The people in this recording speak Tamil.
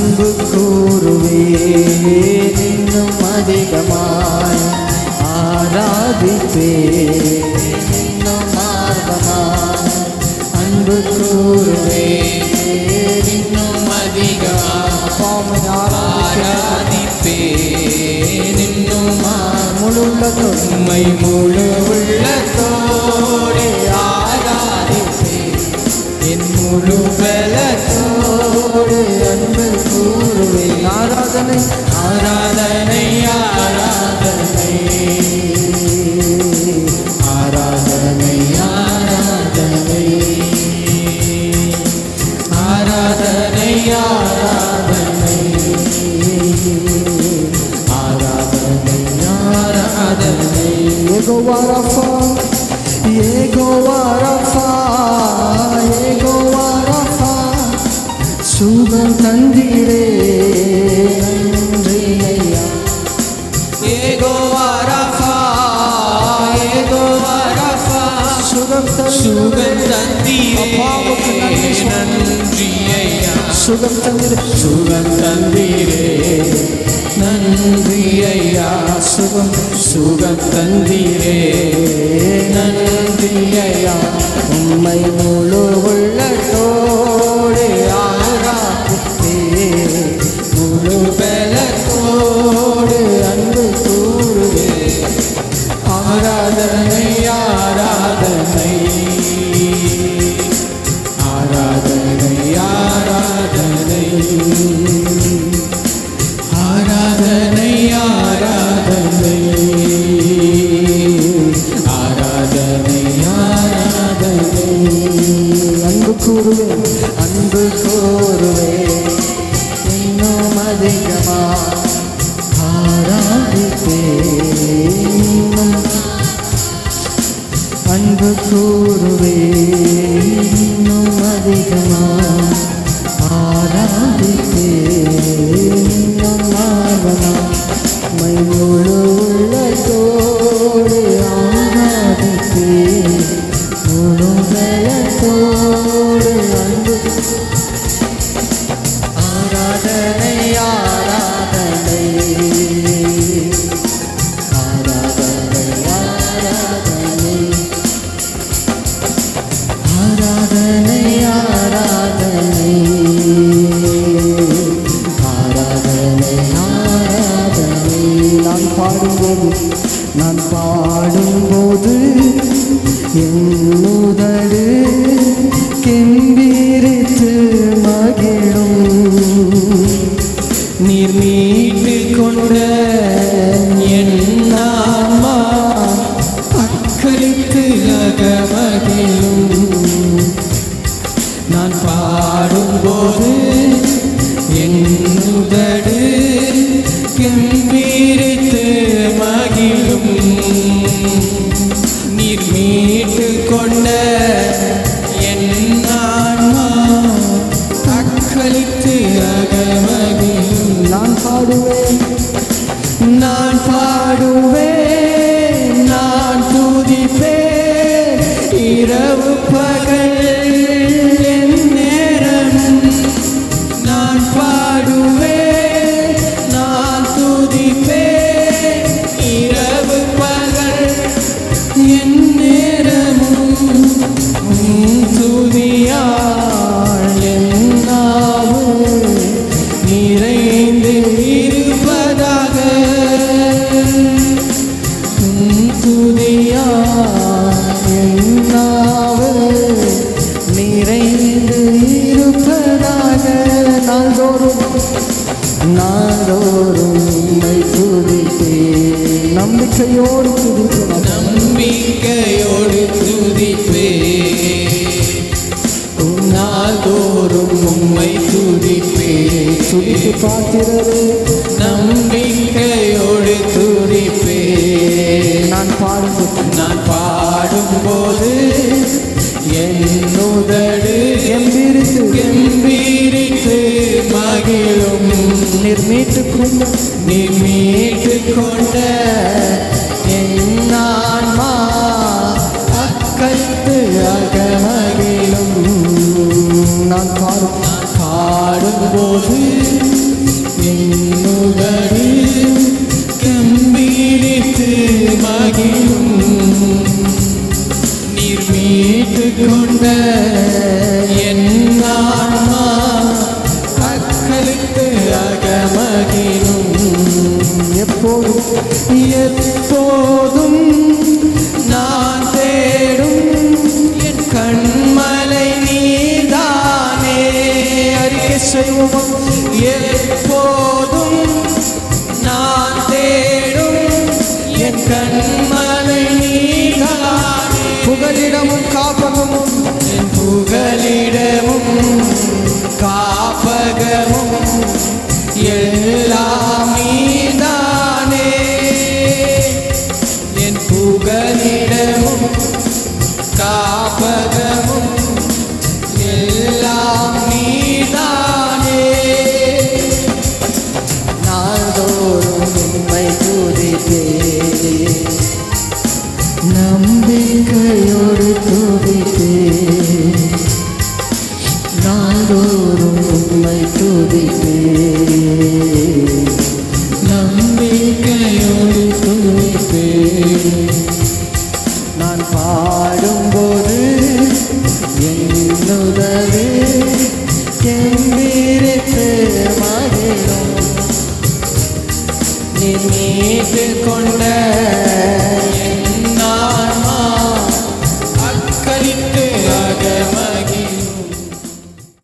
அன்பு கூறுவே இன்னும் அதிகமாய் ஆராதிப்பே இன்னும் ஆர்வமாய் அன்பு கூறுவே இன்னும் அதிகமாய் ஆராதிப்பே இன்னும் முழு உள்ளத்தோடு முழு உள்ளத்தோடு ஆராதிப்பே என் முழு பலத்தோடு அன்பு கூறுவே ஆராதனை ஆராதனை ஆராதனை ஆராதனை ஆராதனை ஆராதனை ஆராதனை ஆராதனை ஆராதனை யெகோவா ரஃபா யெகோவா ரஃபா யெகோவா ரஃபா சுகம் தந்தீரே நன்றி ஐயா யெகோவா ரஃபா யெகோவா ரஃபா சுகம் தந்தீரே நன்றி ஐயா சுகம் தந்தீரே நன்றி ஐயா சுகம் தந்தீரே நன்றி ஐயா உம்மை முழு உள்ளத்தோடு ஆராதிப்பே முழு பலத்தோடு அன்பு கூறுவே ஆராதனை ஆராதனை ஆராதனை ஆராதனை ஆராதனை ஆராதனை ஆராதனை ஆராதனை அன்பு கூறுவே இன்னும் அதிகமா ஆராதிப்பே அன்பு கூறுவே இன்னும் அதிகமா ஆராதிப்பே இன்னும் ஆர்வமா மை முழு உள்ளத்தோடு ஆராதிப்பே முழு பலத்தோடு அன்பு ஆராதனை ஆராதனை ஆராதனை ஆராதனை ஆராதனை ஆராதனை ஆராதனை ஆராதனை நான் பாடும்போது என் உதடு கெம்பீரித்து மகிழும் நீர் மீட்டு கொண்ட என் ஆன்மா அக்களித்து அகமகிழும் நான் பாடும்போது என் உதடு கெம்பீரித்து மகிழும் நீர் மீட்டு கொண்ட என் ஆன்மா அக்களித்து அகமகிழும் நான் பாடுவேன் நான் துதிப்பேன் இரவு பகல் என் நேரம் நான் பாடுவேன் நான் துதிப்பேன் இரவு பகல் என் நேரமும் துதியால் என் நாவு நிறைந்து இருப்பதாக துதியால் என் நாவு நிறைந்து இருப்பதாக நாள்தோறும் உம்மை துதிப்பேன் நம்பிக்கையோடு துதிப்பேன் நாள்தோறும் உம்மை துதிப்பேன் துதித்து பார்க்கிறதே நம்பிக்கையோடு துதிப்பேன் நான் பாடும்போது என் உதடு கெம்பீரித்து மகிழும் நீர் மீட்டு கொண்ட என் ஆன்மா அக்களித்து அகமகிழும் நான் பாடும் பாடும்போது என்னுதடு கம்பீரித்து மகிழும். நீர் மீட்டு கொண்ட என் ஆன்மா அக்களித்து அகமகிழும். எப்போதும் எப்போதும் நான் தேடும் என் கண்மலை நீதானே. அறிக்கை செய்வோம். எப்போதும் நான் தேடும் என் கண்மலை நீதானே. புகலிடமும் காப்பகமும் என் புகலிடமும் காப்பகமும் எல்லாம் நீதானே. என் புகலிடமும் காப்பகமும் எல்லாம் நீதானே. நாள்தோறும் உம்மை துதிப்பேன், நம்பிக்கையோடு துதிப்பேன். நாள்தோறும் உம்மை துதிப்பேன், நம்பிக்கையோடு துதிப்பேன். நான் பாடும்போது என்னுதடு கம்பீரித்து மகிழும். நீ மீட்டு கொண்ட